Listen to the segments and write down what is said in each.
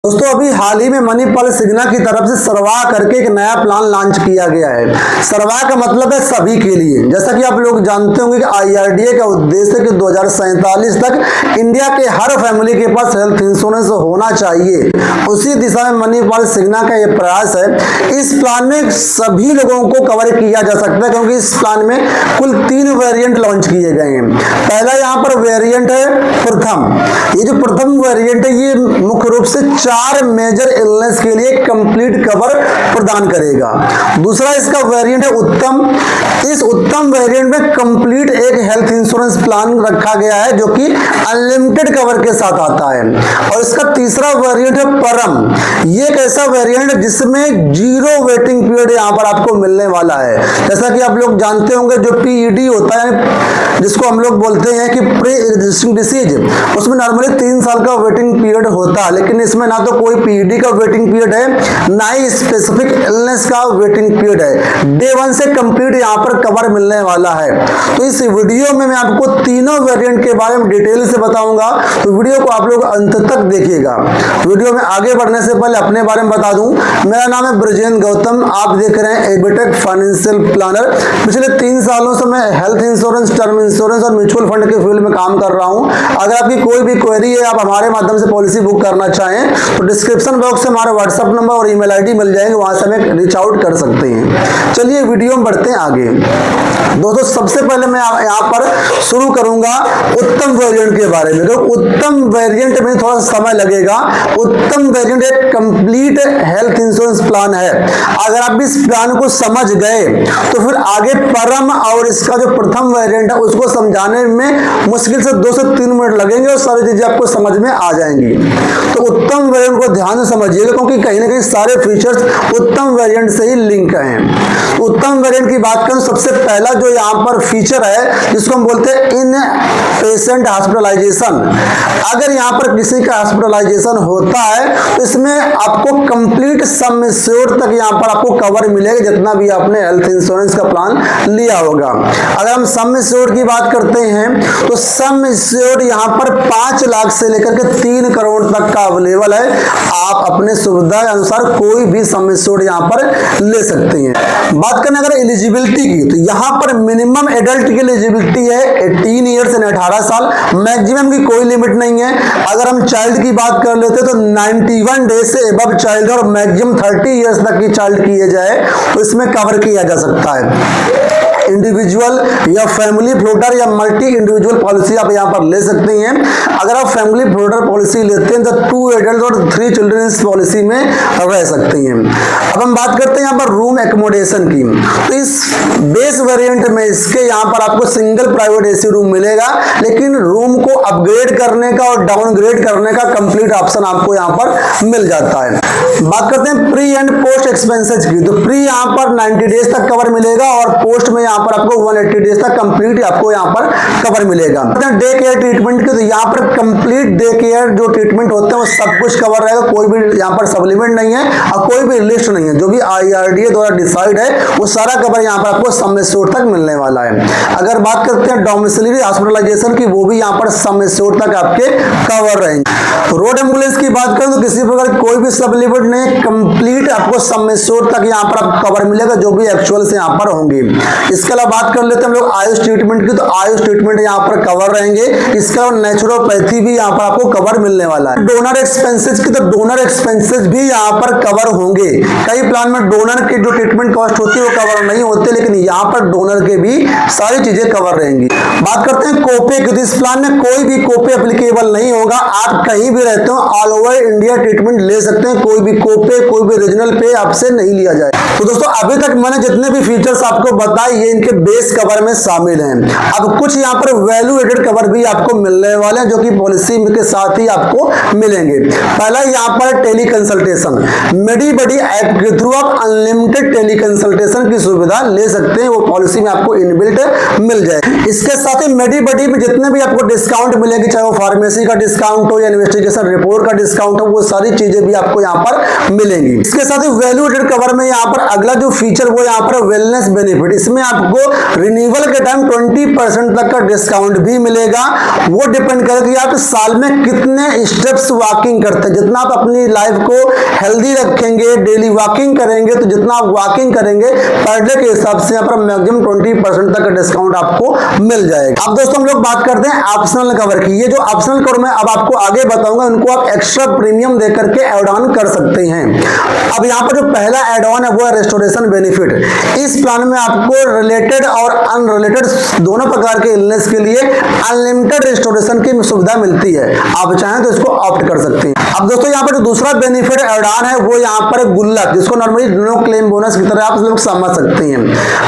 दोस्तों अभी हाल ही में मणिपाल सिन्हा की तरफ से सर्वा करके एक नया प्लान लॉन्च किया गया है। सर्वा का मतलब है सभी के लिए। जैसा कि आप लोग जानते होंगे कि आईआरडीए का उद्देश्य है कि 2047 तक इंडिया के हर फैमिली के पास हेल्थ इंश्योरेंस होना चाहिए। उसी दिशा में मणिपाल सिन्हा का यह प्रयास है। इस प्लान में सभी लोगों को कवर किया जा सकता है, क्योंकि इस प्लान में कुल 3 वेरिएंट लॉन्च किए गए हैं। पहला यहाँ पर वेरिएंट है प्रथम। ये जो प्रथम वेरिएंट है ये मुख्य रूप से 4 मेजर इलनेस के लिए कंप्लीट कवर प्रदान करेगा। दूसरा इसका वेरिएंट है उत्तम। इस उत्तम वेरिएंट में कंप्लीट एक हेल्थ इंश्योरेंस प्लान रखा गया है जो कि अनलिमिटेड कवर के साथ आता है। और इसका तीसरा वेरिएंट है परम। ये एक ऐसा वेरिएंट है जिसमें 0 वेटिंग पीरियड यहाँ पर आपको मिलने वाला है। जैसा कि आप लोग जानते होंगे जो पीईडी होता है, जिसको हम लोग बोलते हैं कि प्री एग्जिस्टिंग डिसीज, उसमें नॉर्मली 3 साल का वेटिंग पीरियड होता है, लेकिन इसमें ना तो कोई पीईडी का वेटिंग पीरियड है, ना ही स्पेसिफिक इलनेस का वेटिंग पीरियड है। डे 1 से कंप्लीट यहाँ पर कवर मिलने वाला है। तो इस वीडियो में मैं आपको तीनों वेरिएंट के बारे में डिटेल से बताऊंगा, तो वीडियो को आप लोग अंत तक देखिएगा। वीडियो में आगे बढ़ने से पहले अपने बारे में बता दूं, मेरा नाम है ब्रजेंद्र गौतम। आप देख रहे हैं एबीटेक फाइनेंशियल प्लानर। पिछले 3 सालों से मैं हेल्थ इंश्योरेंस, टर्म इंश्योरेंस और म्यूचुअल फंड के फील्ड में काम कर रहा हूं। अगर आपकी कोई भी क्वेरी है, आप हमारे माध्यम से पॉलिसी बुक करना चाहें तो डिस्क्रिप्शन बॉक्स से हमारा व्हाट्सएप नंबर और ईमेल आईडी मिल जाएंगे, वहां से हमें रीच आउट कर सकते हैं। चलिए वीडियो में बढ़ते हैं आगे। दोस्तों सबसे पहले मैं यहाँ पर शुरू करूंगा उत्तम वेरिएंट के बारे में। तो उत्तम वेरिएंट में थोड़ा समय लगेगा। उत्तम वेरिएंट एक कंप्लीट हेल्थ इंश्योरेंस प्लान है। अगर आप इस प्लान को समझ गए तो फिर आगे परम और इसका जो प्रथम वेरिएंट है उसको समझाने में मुश्किल से 2 से 3 मिनट लगेंगे और सारी चीजें आपको समझ में आ जाएंगी। तो उत्तम वेरिएंट को ध्यान से समझिएगा, क्योंकि कहीं ना कहीं सारे फीचर्स उत्तम वेरिएंट से ही लिंक हैं। उत्तम वेरिएंट की बात करें, सबसे पहला जो यहाँ पर फीचर है जिसको हम बोलते हैं इन पेशेंट हॉस्पिटलाइजेशन। अगर यहाँ पर किसी का हॉस्पिटलाइजेशन होता है तो इसमें आपको कंप्लीट सम एश्योर्ड तक यहाँ पर आपको कवर मिलेगा, जितना भी आपने हेल्थ इंश्योरेंस का प्लान लिया होगा। अगर हम सम एश्योर्ड की बात करते हैं तो सम एश्योर्ड यहाँ पर 5 लाख से लेकर के 3 करोड़ तक का अवेलेबल है। आप अपने सुविधा अनुसार कोई भी सम एश्योर्ड यहाँ पर ले सकते हैं। बात करें अगर एलिजिबिलिटी की, तो यहाँ पर मिनिमम एडल्ट की एलिजिबिलिटी है 18 ईयर्स यानी 18 साल। मैक्सिमम की कोई लिमिट नहीं है। अगर हम चाइल्ड की बात कर लेते तो 91 डेज से एबव चाइल्ड और मैक्सिमम 30 ईयर्स तक की चाइल्ड किए जाए तो इसमें कवर किया जा सकता है। इंडिविजुअल या फैमिली फ्लोटर या मल्टी इंडिविजुअल पॉलिसी आप यहाँ पर ले सकते हैं। अगर आप फैमिली फ्लोटर पॉलिसी लेते हैं तो 2 एडल्ट और 3 चिल्ड्रन इस पॉलिसी में रह सकते हैं। अब हम बात करते हैं यहाँ पर रूम एकोमोडेशन की। तो इस बेस वेरिएंट में इसके यहाँ पर आपको सिंगल प्राइवेट एसी रूम मिलेगा, लेकिन रूम को अपग्रेड करने का और डाउनग्रेड करने का कंप्लीट ऑप्शन आपको यहाँ पर मिल जाता है। बात करते हैं प्री एंड पोस्ट एक्सपेंसेस की। तो प्री यहाँ पर 90 डेज तक कवर मिलेगा और पोस्ट में यहाँ पर आपको 180 डेज तक कंप्लीट आपको यहाँ पर कवर मिलेगा। डे केयर ट्रीटमेंट की, तो यहाँ पर कंप्लीट डे केयर जो ट्रीटमेंट होते हैं वो सब कुछ कवर रहेगा। कोई भी यहाँ पर सप्लीमेंट नहीं है और कोई भी लिस्ट नहीं है। जो भी आईआरडीए द्वारा डिसाइड है वो सारा कवर यहाँ पर आपको सम एश्योर्ड तक मिलने वाला है। अगर बात करते हैं डोमिसिलरी हॉस्पिटलाइजेशन की, वो भी यहाँ पर सम एश्योर्ड तक आपके कवर रहेंगे। रोड एम्बुलेंस की बात करें तो किसी प्रकार कोई भी सप्लीमेंट नहीं, कंप्लीट आपको सम एश्योर्ड तक यहाँ पर आपको कवर मिलेगा, जो भी एक्चुअल से यहाँ पर होंगे। इसके अलावा बात कर लेते हैं हम लोग आयुष ट्रीटमेंट की। तो आयुष ट्रीटमेंट यहाँ पर कवर रहेंगे। इसके अलावा नेचुरोपैथी भी यहाँ पर आपको कवर मिलने वाला है। डोनर एक्सपेंसेस की, तो डोनर एक्सपेंसेस भी यहाँ पर कवर होंगे। कई प्लान में डोनर के जो ट्रीटमेंट कॉस्ट होती है वो कवर नहीं होते, लेकिन यहाँ पर डोनर के भी सारी चीजें कवर रहेंगी। बात करते हैं कोपे की। तो इस प्लान में कोई भी कोपे एप्लीकेबल नहीं होगा। आप कहीं भी रहते हो ऑल ओवर इंडिया ट्रीटमेंट ले सकते हैं। कोई भी कोपे, कोई भी रीजनल पे आपसे नहीं लिया जाए। तो दोस्तों अभी तक मैंने जितने भी फीचर्स आपको बताए ये इनके बेस कवर में शामिल हैं। अब कुछ यहाँ पर वैल्यू एडेड कवर भी आपको मिलने वाले हैं, जो कि पॉलिसी के साथ ही आपको मिलेंगे। पहला यहाँ पर टेली कंसल्टेशन। मेडीबडी ऐप के थ्रू आप अनलिमिटेड टेली कंसल्टेशन की सुविधा ले सकते हैं। वो पॉलिसी में आपको इनबिल्ट मिल जाए। इसके साथ ही मेडीबडी में जितने भी आपको डिस्काउंट मिलेगी, चाहे वो फार्मेसी का डिस्काउंट हो या इन्वेस्टिगेशन रिपोर्ट का डिस्काउंट हो, वो सारी चीजें भी आपको यहाँ पर मिलेंगी। इसके साथ ही वैल्यू एडेड कवर में यहाँ पर अगला जो फीचर वो यहाँ पर वेलनेस बेनिफिट। इसमें आप आपको रिन्यूअल के टाइम 20% तक का डिस्काउंट भी मिलेगा। वो डिपेंड करेगा कि आप साल में कितने स्टेप्स वॉकिंग करते हैं। जितना आप अपनी लाइफ को हेल्दी रखेंगे, डेली वॉकिंग करेंगे, तो जितना आप वॉकिंग करेंगे पर डे के हिसाब से यहाँ पर मैक्सिमम 20% तक का डिस्काउंट आपको मिल जाएगा। अब दोस्तों हम लोग बात करते हैं ऑप्शनल कवर की। ये जो ऑप्शनल कवर मैं अब आपको आगे बताऊंगा, उनको आप एक्स्ट्रा प्रीमियम दे करके ऐड ऑन कर सकते हैं। अब यहाँ पर जो पहला ऐड ऑन है वो है रेस्टोरेशन बेनिफिट। इस प्लान में आपको रिलेटेड और अनरिलेटेड दोनों प्रकार के इलनेस के लिए अनलिमिटेड रेस्टोरेशन की सुविधा मिलती है। आप चाहें तो इसको ऑप्ट कर सकते हैं। अब दोस्तों यहाँ पर जो दूसरा बेनिफिट ऐड ऑन है वो यहाँ पर गुल्लक, जिसको नॉर्मली नो क्लेम बोनस की तरह आप लोग समझ सकते हैं।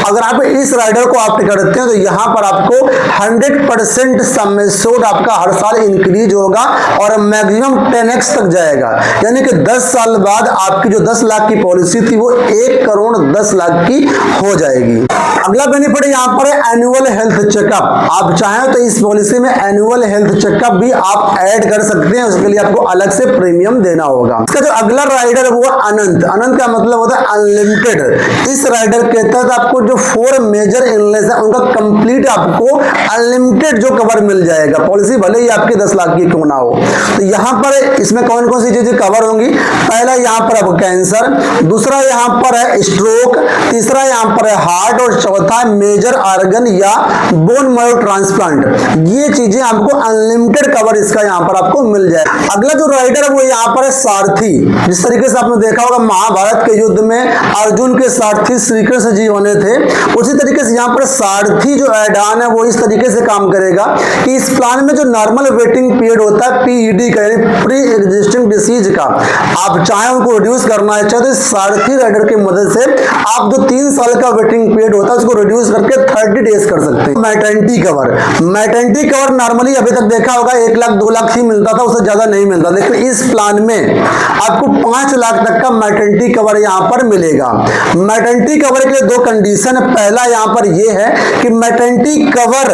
अगर आप इस राइडर को ऑप्ट करते हैं तो यहाँ पर आपको 100% सम एश्योर्ड आपका हर साल इंक्रीज होगा और मैक्सिमम 10x तक जाएगा। यानी कि 10 साल बाद आपकी जो 10 लाख की पॉलिसी थी वो 1 करोड़ 10 लाख की हो जाएगी। अगला बेनिफिट यहाँ पर है एनुअल हेल्थ चेकअप। आप चाहें तो इस पॉलिसी में एनुअल हेल्थ चेकअप भी आप ऐड कर सकते हैं, उसके लिए आपको अलग से प्रीमियम देना होगा। इसका जो अगला राइडर है वो अनंत। अनंत का मतलब होता है अनलिमिटेड। इस राइडर के तहत आपको जो 4 मेजर इलनेस है उनका कंप्लीट आपको अनलिमिटेड जो कवर मिल जाएगा। पॉलिसी भले ही आपकी 10 लाख की क्यों ना हो। तो यहाँ पर इसमें कौन कौन सी चीजें कवर होंगी? पहला यहाँ पर आपको कैंसर, दूसरा यहाँ पर है स्ट्रोक, तीसरा यहाँ पर है हार्ट और चौथा मेजर ऑर्गन या बोन मैरो ट्रांसप्लांट। ये चीजें आपको अनलिमिटेड कवर इसका यहाँ पर आपको मिल जाए। अगला जो राइडर है वो यहाँ पर है सारथी। जिस तरीके से आपने देखा होगा महाभारत के युद्ध में अर्जुन के सारथी श्री कृष्ण जी बने थे, उसी तरीके से यहाँ पर सारथी जो ऐड ऑन है वो इस तरीके से काम करेगा कि इस प्लान में जो नॉर्मल वेटिंग पीरियड होता है पीईडी का यानी प्री एग्जिस्टिंग डिसीज का, आप चाहे उनको रिड्यूस करना है चाहे तो सारथी राइडर की मदद से आप जो 3 साल का वेटिंग पीरियड होता है उसको रिड्यूस करके 30 डेज कर सकते हैं। Maternity cover, maternity cover normally अभी तक देखा होगा 1 लाख 2 लाख ही मिलता था, उससे ज्यादा नहीं मिलता, लेकिन इस प्लान में आपको 5 लाख तक का मैटरनिटी कवर यहाँ पर मिलेगा। मैटरनिटी कवर के लिए 2 कंडीशन है। पहला यहाँ पर यह है कि मैटरनिटी कवर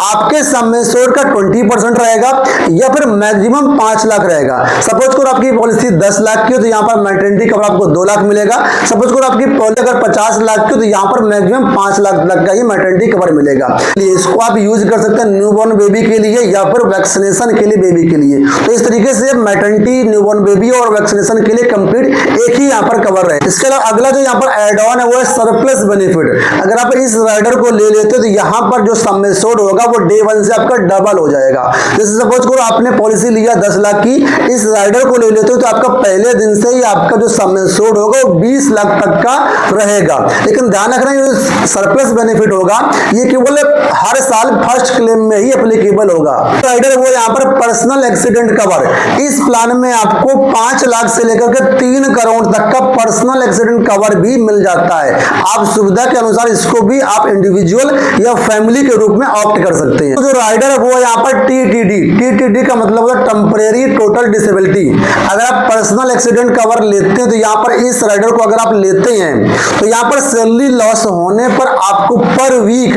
आपके सम एश्योर्ड का 20% रहेगा या फिर मैक्सिमम 5 लाख रहेगा। सपोज करो आपकी पॉलिसी 10 लाख की हो तो यहाँ पर मैटरनिटी कवर आपको 2 लाख मिलेगा। सपोज करो आपकी पॉलिसी अगर 50 लाख की हो तो यहाँ पर मैक्सिमम 5 लाख तक का ही मैटरनिटी कवर मिलेगा। इसको आप यूज कर सकते हैं न्यूबॉर्न बेबी के लिए या फिर वैक्सीनेशन के लिए बेबी के लिए। तो इस तरीके से मैटरनिटी, न्यूबॉर्न बेबी और वैक्सीनेशन के लिए कंप्लीट एक ही यहाँ पर कवर है। इसके अलावा अगला जो यहाँ पर एड ऑन है वो है सरप्लस बेनिफिट। अगर आप इस राइडर को ले लेते हो तो यहाँ पर जो सम एश्योर्ड होगा वो डे 1 से आपका डबल हो जाएगा। जैसे सपोज करो आपने पॉलिसी लिया 10 लाख की, इस राइडर को ले लेते हो तो आपका पहले दिन से ही आपका जो सम एश्योर्ड होगा वो 20 लाख तक का रहेगा। लेकिन ध्यान रखना ये सरप्लस बेनिफिट होगा ये केवल हर साल फर्स्ट क्लेम में ही एप्लीकेबल होगा। राइडर वो यहाँ पर पर्सनल एक्सीडेंट कवर, इस प्लान में आपको 5 लाख से लेकर के 3 करोड़ तक का पर्सनल एक्सीडेंट कवर भी मिल जाता है। आप सुविधा के अनुसार इसको भी आप इंडिविजुअल या फैमिली के रूप में ऑप्ट कर सकते हैं। तो जो राइडर है वो यहाँ पर टीटीडी का मतलब होता है टेम्परेरी टोटल डिसेबिलिटी। अगर आप पर्सनल एक्सीडेंट कवर लेते हैं तो यहाँ पर इस राइडर को अगर आप लेते हैं तो यहाँ पर सैलरी लॉस होने पर आपको पर वीक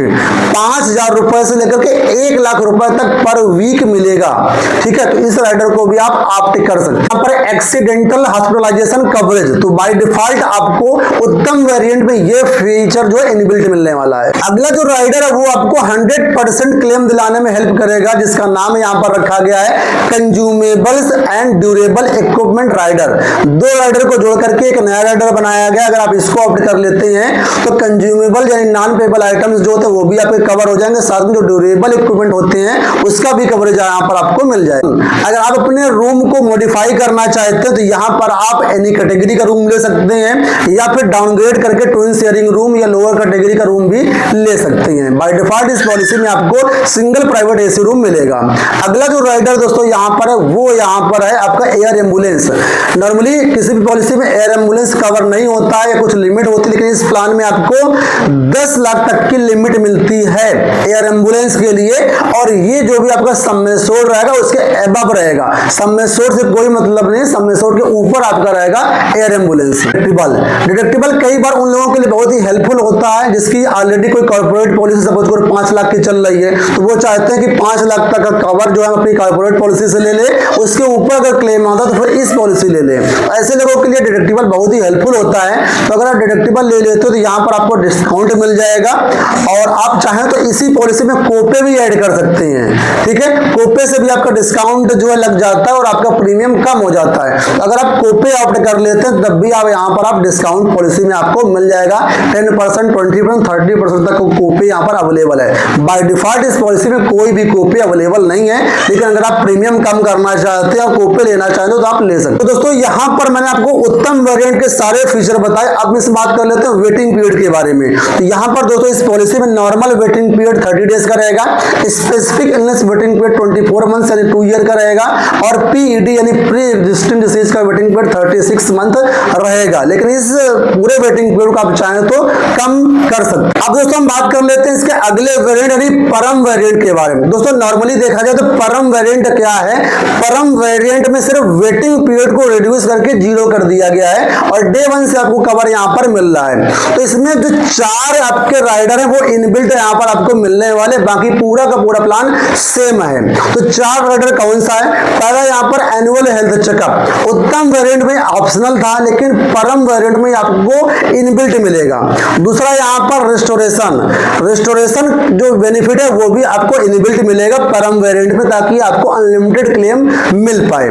5,000 रुपए से लेकर के 1 लाख रुपए तक पर वीक मिलेगा। ठीक है, तो इस राइडर को भी आप ऑप्ट कर सकते हैं। यहाँ पर एक्सीडेंटल हॉस्पिटलाइजेशन कवरेज, तो बाय डिफॉल्ट आपको उत्तम वेरिएंट में ये फीचर जो है इनबिल्ट मिलने वाला है। अगला जो राइडर है वो आपको 100% क्लेम दिलाने में हेल्प करेगा, जिसका नाम यहाँ पर रखा गया है consumables and durable equipment rider. 2 rider को जोड़ करके एक नया राइडर बनाया गया। अगर आप इसको ऑप्ट कर लेते हैं तो कंज्यूमेबल यानी नॉन पेबल आइटम्स जो होते हैं वो भी आपके कवर हो जाएंगे, साथ में जो ड्यूरेबल इक्विपमेंट होते हैं उसका भी कवरेज यहाँ पर आपको मिल जाएगा। अगर आप अपने रूम को मॉडिफाई करना चाहते हैं तो यहाँ पर आप एनी कैटेगरी का रूम ले सकते हैं या फिर डाउनग्रेड करके ट्विन शेयरिंग रूम या लोअर कैटेगरी का रूम भी ले सकते हैं। बाय डिफॉल्ट इस पॉलिसी में आपको सिंगल प्राइवेट एसी रूम मिलेगा। अगला जो राइडर दोस्तों यहाँ पर है वो यहाँ पर है आपका एयर एम्बुलेंस। नॉर्मली किसी भी पॉलिसी में एयर एम्बुलेंस कवर नहीं होता है या कुछ लिमिट होती है, लेकिन इस प्लान में आपको 10 लाख तक की लिमिट मिलती है एयर एम्बुलेंस के लिए। और ये जो भी आपका सम एश्योर्ड रहेगा उसके एबव रहेगा। सम एश्योर्ड से कोई मतलब नहीं, सम एश्योर्ड के ऊपर आपका रहेगा एयर एम्बुलेंस। डिडक्टिबल कई बार उन लोगों के लिए बहुत ही हेल्पफुल होता है जिसकी ऑलरेडी कोई कॉर्पोरेट पॉलिसी सपोज करो 5 लाख की चल रही है, तो वो चाहते हैं कि 5 लाख तक का कवर जो है अपनी कॉर्पोरेट पॉलिसी से ले ले, उसके ऊपर अगर क्लेम आता है तो फिर इस पॉलिसी ले लें। ऐसे लोगों के लिए डिडक्टिबल बहुत ही हेल्पफुल होता है। तो अगर आप डिडक्टिबल ले लेते हो तो यहाँ पर आपको डिस्काउंट मिल जाएगा, और आप चाहें तो इसी पॉलिसी में कोपे भी ऐड कर सकते हैं। ठीक है, कोपे से भी आपका डिस्काउंट जो है लग जाता है और आपका प्रीमियम कम हो जाता है। तो अगर आप कोपे ऑप्ट कर लेते हैं तब भी आप यहाँ पर आप डिस्काउंट पॉलिसी में आपको मिल जाएगा। 10%, 20%, 30% तक कोपे यहाँ पर अवेलेबल है। बाय डिफॉल्ट इस पॉलिसी में कोई भी कोपे अवेलेबल नहीं है, लेकिन अगर आप प्रीमियम कम करना चाहते हैं और कोपे लेना चाहते हो तो आप ले सकते हो। तो दोस्तों यहाँ पर मैंने आपको उत्तम वेरिएंट के सारे फीचर बताए। अब इस बात कर लेते हैं वेटिंग पीरियड के बारे में। तो यहाँ पर दोस्तों इस पॉलिसी में नॉर्मल वेटिंग पीरियड 30 डेज का रहेगा, specific illness waiting period 24 months यानी 2 ईयर का रहेगा, और पीईडी यानी प्री एग्जिस्टिंग डिसीज का वेटिंग पीरियड 36 मंथ रहेगा। लेकिन इस पूरे वेटिंग पीरियड को आप चाहें तो कम कर सकते हैं। अब दोस्तों हम बात कर लेते हैं इसके अगले वेरिएंट यानी परम वेरिएंट के बारे में। दोस्तों नॉर्मली देखा जाए तो परम वेरिएंट क्या है? परम वेरिएंट में सिर्फ वेटिंग पीरियड को रिड्यूस करके 0 कर दिया गया है और डे 1 से आपको कवर यहाँ पर मिल रहा है। तो इसमें जो 4 आपके राइडर हैं वो इनबिल्ट यहाँ पर आपको मिलने वाले, बाकी पूरा का पूरा प्लान सेम है। तो 4 राइडर कौन सा है? पहला यहाँ पर एनुअल हेल्थ चेकअप उत्तम वेरिएंट में ऑप्शनल था, लेकिन परम वेरिएंट में आपको इनबिल्ट मिलेगा। दूसरा यहाँ पर रेस्टोरेशन जो बेनिफिट है वो भी आपको इनबिल्ट मिलेगा परम वेरिएंट में, ताकि आपको अनलिमिटेड क्लेम मिल पाए।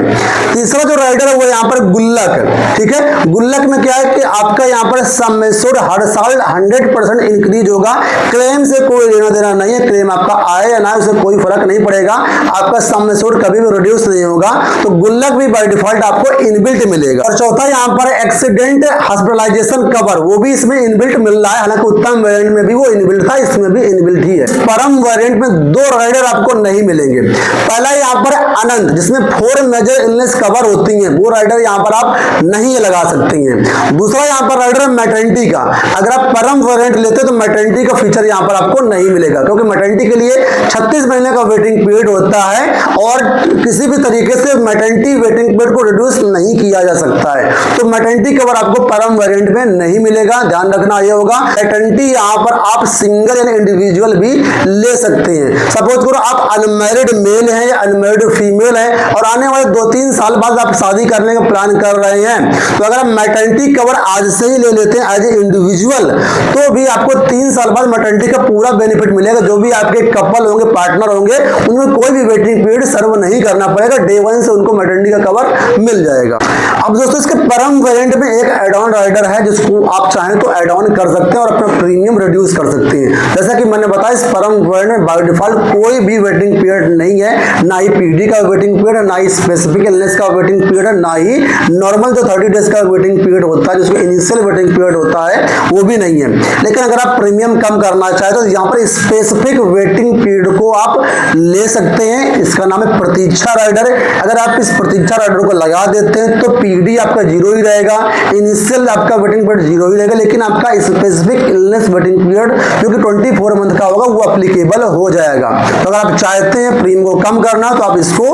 तीसरा जो राइडर है वो यहाँ पर गुल्लक। ठीक है, गुल्लक में क्या है कि आपका यहाँ पर सम एश्योर्ड हर साल 100% इंक्रीज होगा। क्लेम से कोई लेना देना नहीं है, क्लेम आपका आए या ना उससे कोई फर्क नहीं पड़ेगा, आपका सम एश्योर्ड कभी भी रिड्यूस नहीं होगा। तो गुल्लक भी बाय डिफॉल्ट आपको इनबिल्ट मिलेगा। और चौथा यहाँ पर एक्सीडेंट हॉस्पिटलाइजेशन कवर, वो भी इसमें इनबिल्ट मिल रहा है। हालांकि उत्तम वेरिएंट में भी वो इनबिल्ट था, इसमें भी इनबिल्ट ही है। परम वेरिएंट में 2 राइडर आपको नहीं मिलेंगे। पहला यहाँ पर अनंत, जिसमें 4 मेजर इलनेस कवर होती हैं, वो राइडर यहाँ पर आप नहीं लगा सकती हैं। दूसरा यहाँ पर राइडर है मैटरनिटी का। अगर आप परम वेरिएंट लेते हो तो मैटरनिटी का फीचर यहाँ पर आपको नहीं मिलेगा, क्योंकि मैटरनिटी के लिए 36 महीने का वेटिंग पीरियड होता है और किसी भी तरीके से मैटरनिटी वेटिंग पीरियड को रिड्यूस नहीं किया जा सकता है। तो मैटरनिटी कवर आपको परम वेरिएंट में नहीं मिलेगा, ध्यान रखना ये होगा। मैटरनिटी यहाँ पर आप सिंगल यानी इंडिविजुअल भी ले सकते हैं। सपोज करो आप अनमैरिड मेल हैं या अनमैरिड फीमेल है और आने वाले 2-3 साल बाद आप शादी करने का प्लान कर रहे हैं, तो अगर आप मैटरनिटी कवर आज से ही ले लेते हैं एज ए इंडिविजुअल, तो भी आपको 3 साल बाद मैटरनिटी का पूरा बेनिफिट मिलेगा। जो भी आपके कपल होंगे, पार्टनर होंगे, उनमें कोई भी वेटिंग पीरियड सर्व नहीं करना पड़ेगा, डे 1 से उनको मैटरनिटी का कवर मिल जाएगा। अब दोस्तों इसके परम वेरिएंट में एक एड ऑन राइडर है जिसको आप चाहें तो एड ऑन कर सकते हैं और अपना प्रीमियम रिड्यूस कर सकते हैं। जैसा कि मैंने बताया इस परम वेरिएंट में बाय डिफॉल्ट कोई भी वेटिंग पीरियड नहीं है, ना ही पीडी का वेटिंग पीरियड है, ना ही स्पेसिफिक इलनेस का वेटिंग पीरियड है, ना ही नॉर्मल जो 30 डेज का वेटिंग पीरियड होता है जिसको इनिशियल वेटिंग पीरियड होता है वो भी नहीं है। लेकिन अगर आप प्रीमियम कम करना चाहते हो तो यहाँ पर स्पेसिफिक वेटिंग पीरियड को आप ले सकते हैं। इसका नाम है प्रतीक्षा राइडर। अगर आप इस प्रतीक्षा राइडर को लगा देते हैं तो पीडी आपका 0 ही रहेगा, इनिशियल आपका वेटिंग पीरियड 0 ही रहेगा, लेकिन आपका स्पेसिफिक इलनेस वेटिंग पीरियड जो कि 24 मंथ का होगा वो अप्लीकेबल हो जाएगा। तो अगर आप चाहते हैं प्रीमियम को कम करना तो आप इसको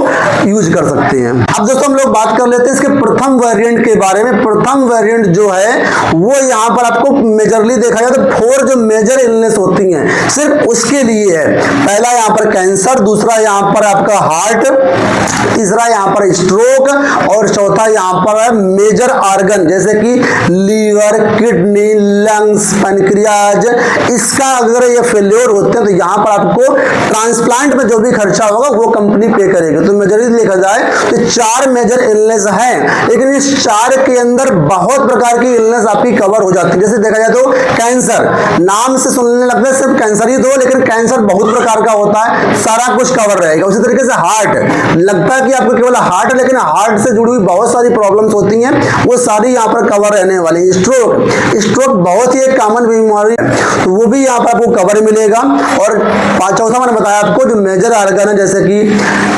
यूज कर सकते हैं। अब दोस्तों हम लोग बात कर लेते हैं इसके प्रथम वेरिएंट के बारे में। प्रथम वेरिएंट जो है वो यहाँ पर आपको मेजरली देखा जाए तो 4 जो मेजर इलनेस होती हैं सिर्फ उसके लिए है। पहला यहाँ पर कैंसर, दूसरा यहाँ पर आपका हार्ट, तीसरा यहाँ पर स्ट्रोक और चौथा यहाँ पर है मेजर ऑर्गन जैसे कि लीवर, किडनी, लंग्स, पैनक्रियाज। इसका अगर ये फेल्योर होते हैं तो यहाँ पर आपको ट्रांसप्लांट में जो भी खर्चा होगा वो कंपनी पे करेगी। तो मेजरली देखा जाए तो 4 मेजर इलनेस हैं, लेकिन इस 4 के अंदर बहुत प्रकार की इलनेस आपकी कवर हो जाती है। जैसे देखा जाए तो कैंसर, नाम से सुनने लगता है सिर्फ कैंसर ही दो, लेकिन कैंसर बहुत प्रकार का होता है, सारा कुछ कवर रहेगा। उसी तरीके से हार्ट, लगता है कि आपको केवल हार्ट, लेकिन हार्ट से जुड़ी हुई बहुत सारी प्रॉब्लम्स होती हैं, वो सारी यहाँ पर कवर रहने वाली। स्ट्रोक बहुत ही एक कॉमन बीमारी है, तो वो भी यहाँ पर आपको कवर मिलेगा। और चौथा मैंने बताया आपको जो मेजर ऑर्गन है जैसे कि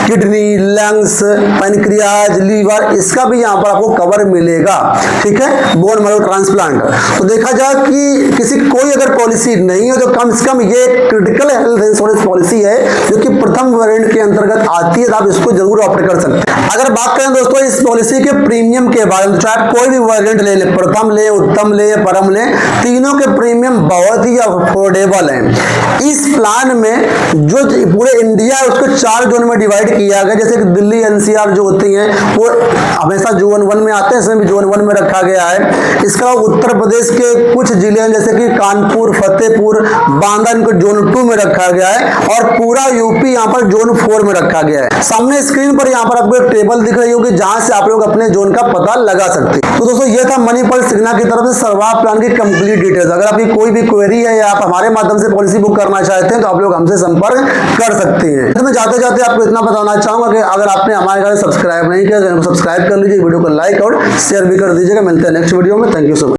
किडनी, लंग्स, पैनक्रियाज, लीवर, इसका भी यहाँ पर आपको कवर मिलेगा। ठीक है, बोन मैरो ट्रांसप्लांट। तो देखा जाए कि कोई अगर पॉलिसी नहीं है तो कम से कम ये क्रिटिकल हेल्थ इंश्योरेंस पॉलिसी है जो कि प्रथम वेरिएंट के अंतर्गत आती है, तो आप इसको जरूर ऑप्ट कर सकते हैं। अगर बात करें दोस्तों इस पॉलिसी के प्रीमियम प्रीमियम के बारे में, चाहे कोई भी वेरिएंट ले ले, प्रथम ले, उत्तम ले, परम ले, तीनों के प्रीमियम बहुत ही अफोर्डेबल हैं। इस प्लान में जो पूरे इंडिया है उसको 4 जोन में डिवाइड किया गया, जैसे कि दिल्ली एनसीआर जो होती हैं वो हमेशा जोन 1 में आते हैं, इसमें भी जोन 1 में रखा गया है। इसका उत्तर प्रदेश के कुछ जिले हैं जैसे कि कानपुर, फतेहपुर, बांदा, इनको जोन 2 में रखा गया है और पूरा यूपी यहाँ पर जोन 4 में रखा गया है। सामने स्क्रीन पर यहाँ पर आपको एक टेबल दिख रही होगी जहां से आप लोग अपने जोन का पता लगा सकते हैं। तो दोस्तों ये था मणिपाल सिन्हा की तरफ से सर्वा प्लान की कंप्लीट डिटेल्स। अगर आपकी कोई भी क्वेरी है या आप हमारे माध्यम से पॉलिसी बुक करना चाहते हैं तो आप लोग हमसे संपर्क कर सकते हैं। तो मैं जाते जाते आपको इतना बताना चाहूंगा कि अगर आपने हमारे चैनल सब्सक्राइब नहीं किया तो सब्सक्राइब कर लीजिए, वीडियो को लाइक और शेयर भी कर दीजिएगा। मिलते हैं नेक्स्ट वीडियो में। Thank you so much.